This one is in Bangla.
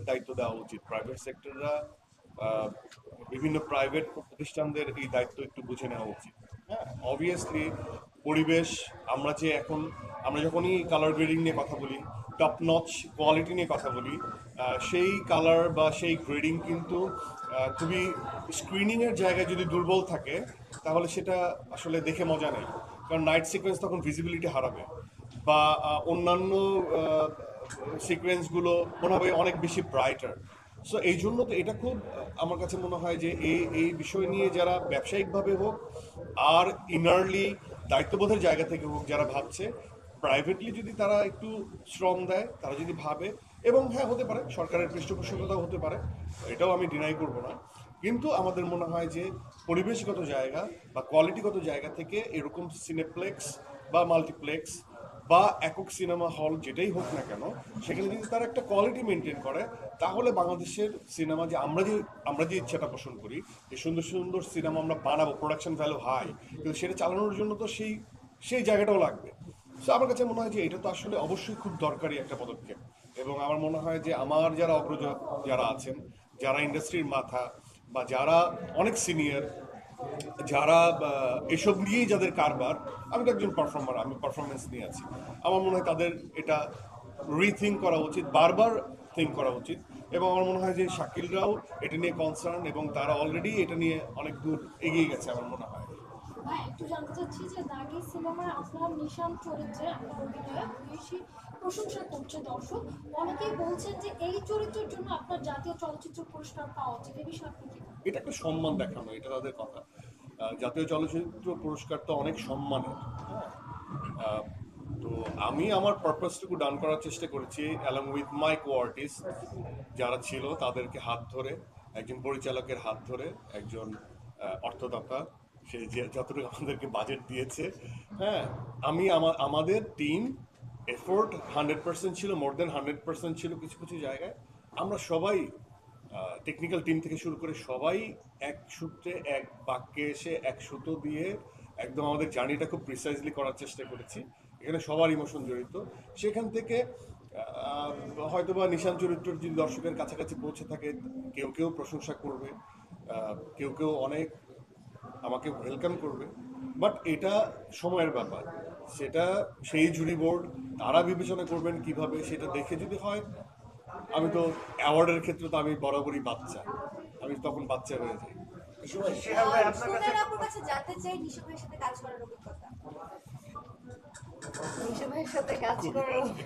দায়িত্ব দেওয়া উচিত। প্রাইভেট সেক্টররা বিভিন্ন প্রাইভেট প্রতিষ্ঠানদের এই দায়িত্ব একটু বুঝে নেওয়া উচিত। হ্যাঁ, অবভিয়াসলি পরিবেশ, আমরা যখনই কালার গ্রেডিং নিয়ে কথা বলি, টপ নচ কোয়ালিটি নিয়ে কথা বলি, সেই কালার বা সেই গ্রেডিং কিন্তু খুবই স্ক্রিনিংয়ের জায়গায় যদি দুর্বল থাকে তাহলে সেটা আসলে দেখে মজা নেই। কারণ নাইট সিকোয়েন্স তখন ভিজিবিলিটি হারাবে, বা অন্যান্য সিকোয়েন্সগুলো মনে হবে অনেক বেশি ব্রাইটার। সো এই জন্য তো এটা খুব আমার কাছে মনে হয় যে এই বিষয় নিয়ে যারা ব্যবসায়িকভাবে হোক আর ইনারলি দায়িত্ববোধের জায়গা থেকে হোক যারা ভাবছে, প্রাইভেটলি যদি তারা একটু শ্রম দেয়, তারা যদি ভাবে, এবং হ্যাঁ হতে পারে সরকারের পৃষ্ঠপোষকতাও হতে পারে, এটাও আমি ডিনাই করব না, কিন্তু আমাদের মনে হয় যে পরিবেশগত জায়গা বা কোয়ালিটিগত জায়গা থেকে এরকম সিনেপ্লেক্স বা মাল্টিপ্লেক্স বা একক সিনেমা হল যেটাই হোক না কেন, সেখানে যদি তারা একটা কোয়ালিটি মেনটেন করে, তাহলে বাংলাদেশের সিনেমা যে আমরা যে ইচ্ছাটা পোষণ করি যে সুন্দর সুন্দর সিনেমা আমরা বানাবো, প্রোডাকশন ভ্যালু হাই, কিন্তু সেটা চালানোর জন্য তো সেই জায়গাটাও লাগবে। সো আমার কাছে মনে হয় যে এটা তো আসলে অবশ্যই খুব দরকারি একটা পদক্ষেপ। এবং আমার মনে হয় যে আমার যারা অগ্রজ যারা আছেন, যারা ইন্ডাস্ট্রির মাথা, বা যারা অনেক সিনিয়র, যারা এসব নিয়েই যাদের কারবার, আমি তো একজন পারফর্মার, আমি পারফরমেন্স নিয়ে আছি, আমার মনে হয় তাদের এটা রিথিঙ্ক করা উচিত, বারবার থিঙ্ক করা উচিত। এবং আমার মনে হয় যে শাকিলরাও এটা নিয়ে কনসার্ন, এবং তারা অলরেডি এটা নিয়ে অনেক দূর এগিয়ে গেছে আমার মনে হয়। ভাই একটু জানতে চাচ্ছি যে দাগি সিনেমায় আপনার নিশান চরিত্রে আপনার অভিনয়ে বেশি প্রশংসা করছে দর্শক। অনেকেই বলছেন যে এই চরিত্রের জন্য আপনার জাতীয় চলচ্চিত্র পুরস্কার পাওয়া উচিত, এ বিষয়ে আপনি কি বলেন? এটা একটা সম্মান দেখানো, এটা তাদের কথা। জাতীয় চলচ্চিত্র পুরস্কার তো অনেক সম্মানের। হ্যাঁ, আহ, তো আমি আমার পারপাসটুকু ডান করার চেষ্টা করেছি, along with my co artist যারা ছিল তাদেরকে হাত ধরে, একজন পরিচালকের হাত ধরে, একজন অর্থদাতা সে যে যতটুকু আমাদেরকে বাজেট দিয়েছে। হ্যাঁ, আমাদের টিম এফোর্ট 100% ছিল, মোর দেন 100% ছিল কিছু কিছু জায়গায়। আমরা সবাই, টেকনিক্যাল টিম থেকে শুরু করে সবাই এক সূত্রে এক বাক্যে এসে এক সুতো দিয়ে একদম আমাদের জার্নিটা খুব প্রিসাইজলি করার চেষ্টা করেছি। এখানে সবার ইমোশন জড়িত। সেখান থেকে হয়তোবা নিশান চরিত্র যদি দর্শকের কাছাকাছি পৌঁছে থাকে, কেউ কেউ প্রশংসা করবে, কেউ কেউ অনেক আমাকে ওয়েলকাম করবে, বাট এটা সময়ের ব্যাপার। সেটা সেই জুরি বোর্ড তারা বিবেচনা করবেন কিভাবে, সেটা দেখে যদি হয়। আমি তো অ্যাওয়ার্ডের ক্ষেত্রে তো আমি বরাবরই বাচ্চা, আমি তখন বাচ্চা হয়ে যাই। শিহাব ভাই আপনার কাছে আপুর কাছে জানতে চাই নিশো ভাইয়ের সাথে কাজ করার অভিজ্ঞতা। নিশো ভাইয়ের সাথে কাজ খুবই করার বাজে।